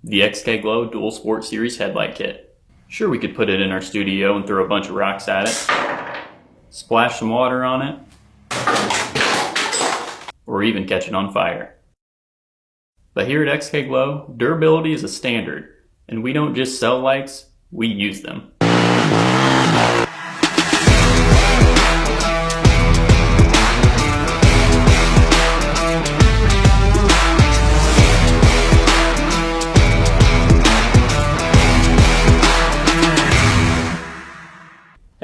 The XK Glow Dual Sport Series Headlight Kit. Sure, we could put it in our studio and throw a bunch of rocks at it, splash some water on it, or even catch it on fire. But here at XK Glow, durability is a standard, and we don't just sell lights, we use them.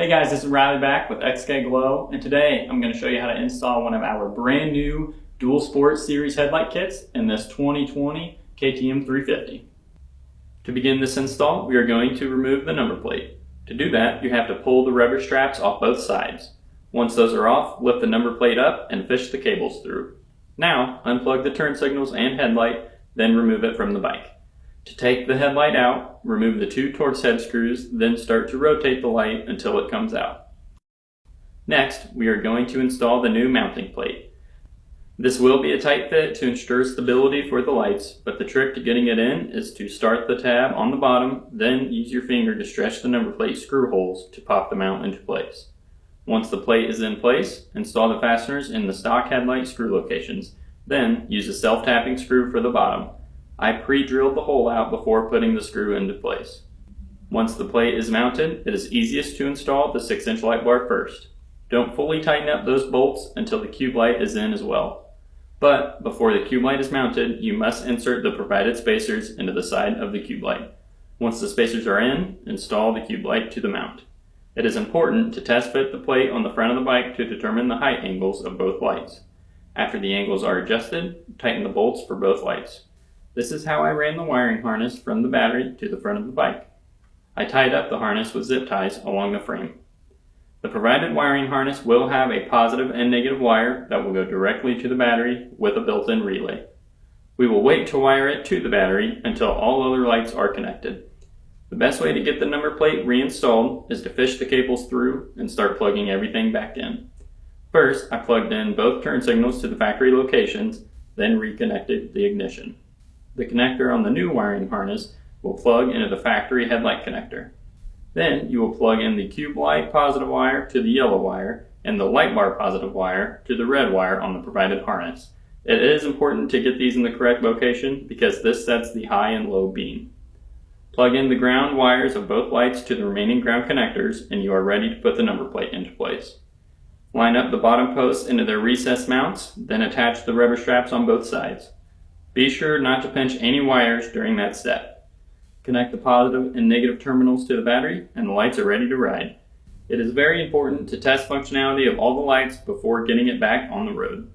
Hey guys, this is Riley back with XK Glow, and today I'm going to show you how to install one of our brand new Dual Sport Series headlight kits in this 2020 KTM 350. To begin this install, we are going to remove the number plate. To do that, you have to pull the rubber straps off both sides. Once those are off, lift the number plate up and fish the cables through. Now, unplug the turn signals and headlight, then remove it from the bike. To take the headlight out, remove the two Torx head screws, then start to rotate the light until it comes out. Next, we are going to install the new mounting plate. This will be a tight fit to ensure stability for the lights, but the trick to getting it in is to start the tab on the bottom, then use your finger to stretch the number plate screw holes to pop the mount into place. Once the plate is in place, install the fasteners in the stock headlight screw locations, then use a self-tapping screw for the bottom. I pre-drilled the hole out before putting the screw into place. Once the plate is mounted, it is easiest to install the 6-inch light bar first. Don't fully tighten up those bolts until the cube light is in as well. But before the cube light is mounted, you must insert the provided spacers into the side of the cube light. Once the spacers are in, install the cube light to the mount. It is important to test fit the plate on the front of the bike to determine the height angles of both lights. After the angles are adjusted, tighten the bolts for both lights. This is how I ran the wiring harness from the battery to the front of the bike. I tied up the harness with zip ties along the frame. The provided wiring harness will have a positive and negative wire that will go directly to the battery with a built-in relay. We will wait to wire it to the battery until all other lights are connected. The best way to get the number plate reinstalled is to fish the cables through and start plugging everything back in. First, I plugged in both turn signals to the factory locations, then reconnected the ignition. The connector on the new wiring harness will plug into the factory headlight connector. Then you will plug in the cube light positive wire to the yellow wire and the light bar positive wire to the red wire on the provided harness. It is important to get these in the correct location because this sets the high and low beam. Plug in the ground wires of both lights to the remaining ground connectors and you are ready to put the number plate into place. Line up the bottom posts into their recessed mounts, then attach the rubber straps on both sides. Be sure not to pinch any wires during that step. Connect the positive and negative terminals to the battery and the lights are ready to ride. It is very important to test functionality of all the lights before getting it back on the road.